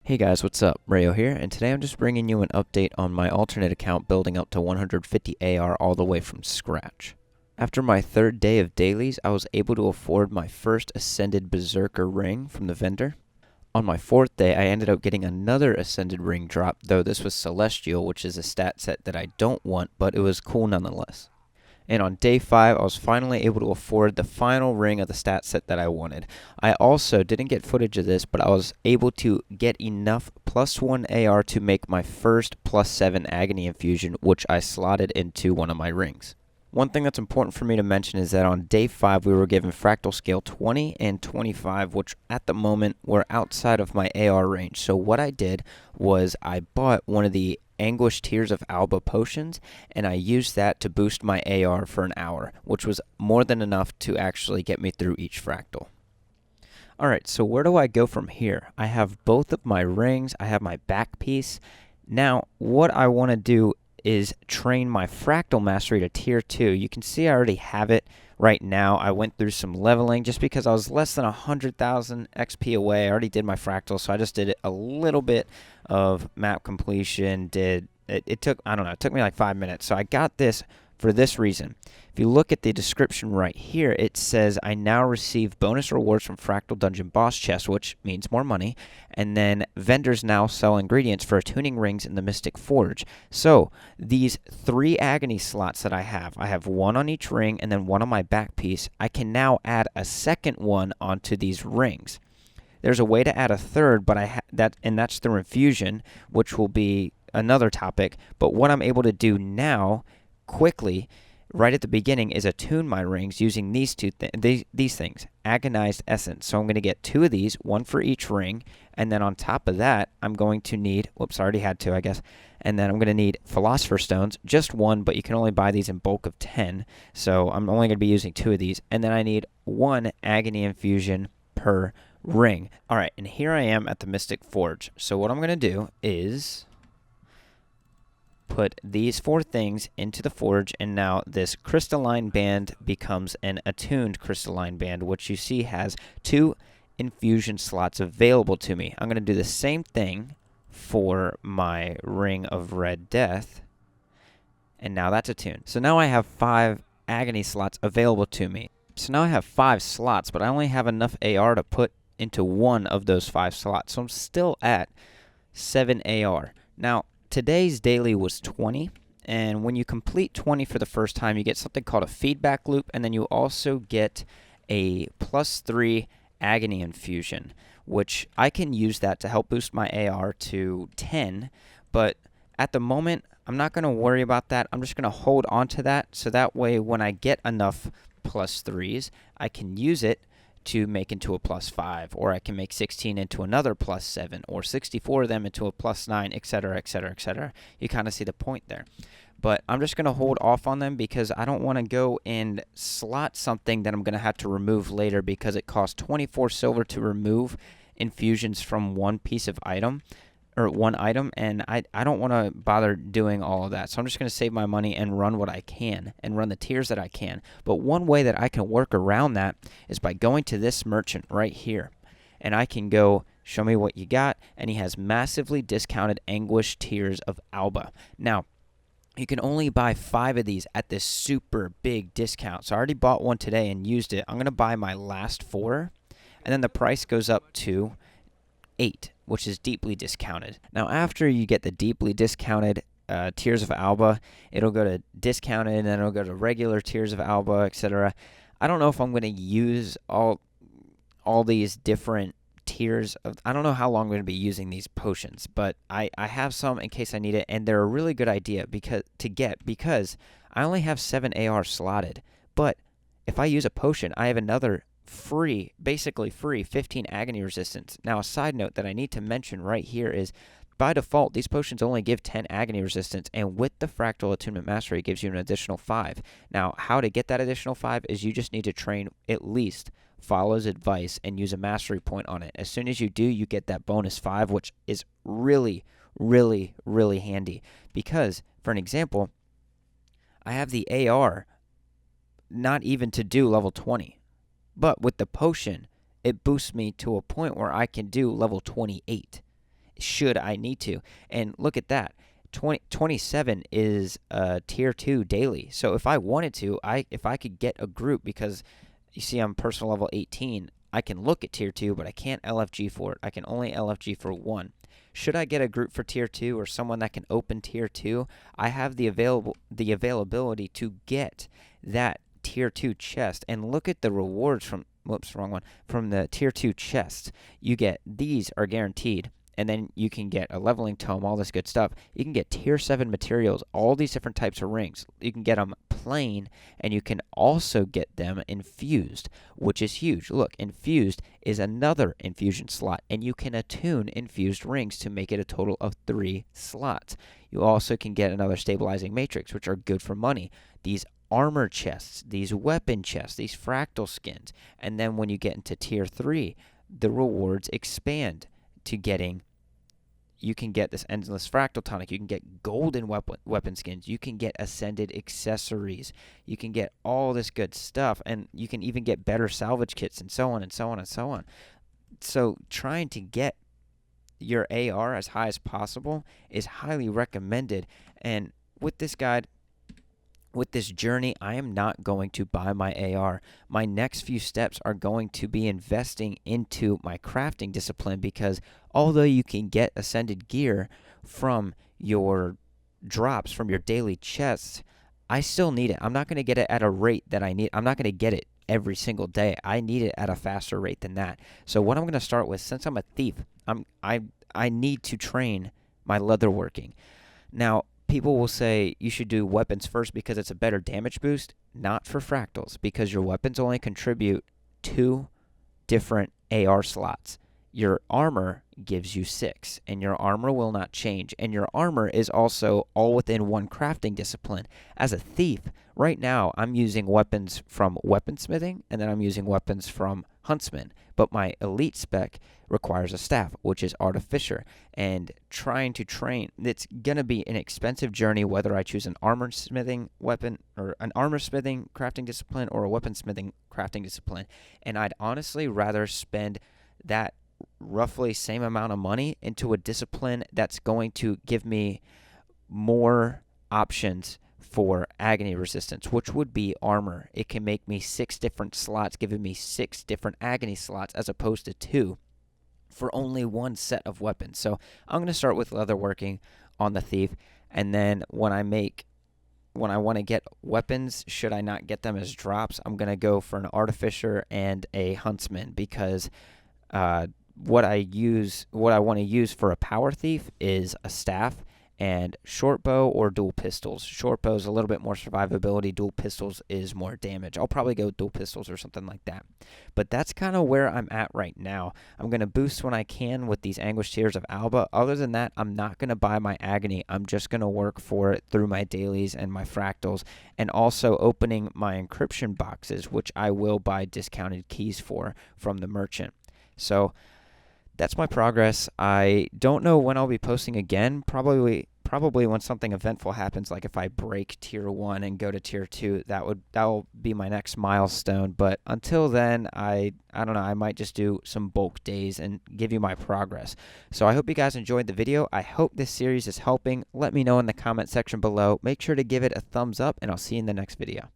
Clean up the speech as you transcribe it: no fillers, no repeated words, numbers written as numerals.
Hey guys, what's up? Rheyo here, and today I'm just bringing you an update on my alternate account building up to 150 AR all the way from scratch. After my third day of dailies, I was able to afford my first Ascended Berserker ring from the vendor. On my fourth day, I ended up getting another Ascended ring drop, though this was Celestial, which is a stat set that I don't want, but it was cool nonetheless. And on day 5, I was finally able to afford the final ring of the stat set that I wanted. I also didn't get footage of this, but I was able to get enough +1 AR to make my first +7 Agony Infusion, which I slotted into one of my rings. One thing that's important for me to mention is that on day 5, we were given Fractal Scale 20 and 25, which at the moment were outside of my AR range. So what I did was I bought one of the Anguish Tears of Alba potions, and I used that to boost my AR for an hour, which was more than enough to actually get me through each fractal. Alright, so where do I go from here? I have both of my rings, I have my back piece. Now, what I want to do is train my Fractal Mastery to Tier 2. You can see I already have it right now. I went through some leveling just because I was less than 100,000 XP away. I already did my Fractal, so I just did a little bit of map completion. It took, I don't know, it took me like 5 minutes. So I got this for this reason. If you look at the description right here, it says I now receive bonus rewards from Fractal Dungeon Boss Chest, which means more money, and then vendors now sell ingredients for tuning rings in the Mystic Forge. So these 3 Agony slots that I have one on each ring and then one on my back piece. I can now add a second one onto these rings. There's a way to add a third, but that's through infusion, which will be another topic. But what I'm able to do now quickly right at the beginning is attune my rings using these things, Agonized Essence. So I'm going to get 2 of these, one for each ring, and then on top of that, I'm going to need, whoops, I already had 2, I guess, and then I'm going to need Philosopher's Stones, just 1, but you can only buy these in bulk of 10, so I'm only going to be using 2 of these, and then I need 1 Agony Infusion per ring. Alright, and here I am at the Mystic Forge. So what I'm going to do is put these 4 things into the forge, and now this crystalline band becomes an attuned crystalline band, which you see has 2 infusion slots available to me. I'm going to do the same thing for my Ring of Red Death, and now that's attuned. So now I have 5 Agony slots available to me. So now I have 5 slots, but I only have enough AR to put into one of those 5 slots. So I'm still at 7 AR. Now, today's daily was 20, and when you complete 20 for the first time, you get something called a feedback loop, and then you also get a +3 Agony Infusion, which I can use that to help boost my AR to 10, but at the moment, I'm not going to worry about that. I'm just going to hold on to that, so that way when I get enough +3s, I can use it to make into a +5, or I can make 16 into another +7, or 64 of them into a +9, etc., etc., etc. You kind of see the point there. But I'm just going to hold off on them because I don't want to go and slot something that I'm going to have to remove later because it costs 24 silver to remove infusions from one piece of item, or one item, and I don't want to bother doing all of that. So I'm just going to save my money and run what I can and run the tiers that I can. But one way that I can work around that is by going to this merchant right here. And I can go, show me what you got, and he has massively discounted Anguish Tears of Alba. Now, you can only buy 5 of these at this super big discount. So I already bought one today and used it. I'm going to buy my last 4, and then the price goes up to 8, which is deeply discounted. Now, after you get the deeply discounted Tears of Alba, it'll go to discounted, and then it'll go to regular Tears of Alba, etc. I don't know if I'm going to use all these different tiers of. I don't know how long I'm going to be using these potions, but I have some in case I need it, and they're a really good idea because I only have 7 AR slotted. But if I use a potion, I have another basically free 15 Agony Resistance. Now, a side note that I need to mention right here is, by default, these potions only give 10 Agony Resistance, and with the Fractal Attunement Mastery, it gives you an additional 5. Now, how to get that additional 5 is you just need to train at least Follow's advice and use a mastery point on it. As soon as you do, you get that bonus 5, which is really, really, really handy. Because, for an example, I have the AR not even to do level 20. But with the potion, it boosts me to a point where I can do level 28. should I need to. And look at that. 27 is tier 2 daily. So if I wanted to, if I could get a group, because you see I'm personal level 18, I can look at tier 2, but I can't LFG for it. I can only LFG for 1. Should I get a group for tier 2 or someone that can open tier 2, I have the availability to get that tier 2 chest. And look at the rewards from, whoops, wrong one, from the tier 2 chest. You get, these are guaranteed. And then you can get a leveling tome, all this good stuff. You can get tier 7 materials, all these different types of rings. You can get them plain, and you can also get them infused, which is huge. Look, infused is another infusion slot, and you can attune infused rings to make it a total of 3 slots. You also can get another stabilizing matrix, which are good for money. These armor chests, these weapon chests, these fractal skins. And then when you get into tier 3, the rewards expand to getting, you can get this endless fractal tonic, you can get golden weapon skins, you can get ascended accessories, you can get all this good stuff, and you can even get better salvage kits, and so on and so on and so on. So trying to get your AR as high as possible is highly recommended. And with this guide, with this journey, I am not going to buy my AR. My next few steps are going to be investing into my crafting discipline, because although you can get ascended gear from your drops, from your daily chests, I still need it. I'm not going to get it at a rate that I need. I'm not going to get it every single day. I need it at a faster rate than that. So what I'm going to start with, since I'm a thief, I need to train my leatherworking. Now, people will say you should do weapons first because it's a better damage boost. Not for fractals, because your weapons only contribute 2 different AR slots. Your armor gives you 6, and your armor will not change. And your armor is also all within one crafting discipline. As a thief, right now I'm using weapons from weaponsmithing, and then I'm using weapons from huntsman. But my elite spec requires a staff, which is artificer. And trying to train, it's going to be an expensive journey, whether I choose an armor smithing weapon, or an armor smithing crafting discipline, or a weaponsmithing crafting discipline. And I'd honestly rather spend that roughly same amount of money into a discipline that's going to give me more options for Agony Resistance, which would be armor. It can make me 6 different slots, giving me 6 different Agony slots as opposed to 2 for only 1 set of weapons. So I'm going to start with leatherworking on the thief, and then when I want to get weapons, should I not get them as drops, I'm going to go for an artificer and a huntsman, because what I want to use for a power thief is a staff and short bow or dual pistols. Short bow is a little bit more survivability. Dual pistols is more damage. I'll probably go dual pistols or something like that. But that's kind of where I'm at right now. I'm going to boost when I can with these Anguished Tears of Alba. Other than that, I'm not going to buy my Agony. I'm just going to work for it through my dailies and my fractals, and also opening my encryption boxes, which I will buy discounted keys for from the merchant. So that's my progress. I don't know when I'll be posting again. Probably when something eventful happens, like if I break tier 1 and go to tier 2, that'll be my next milestone. But until then, I don't know, I might just do some bulk days and give you my progress. So I hope you guys enjoyed the video. I hope this series is helping. Let me know in the comment section below. Make sure to give it a thumbs up, and I'll see you in the next video.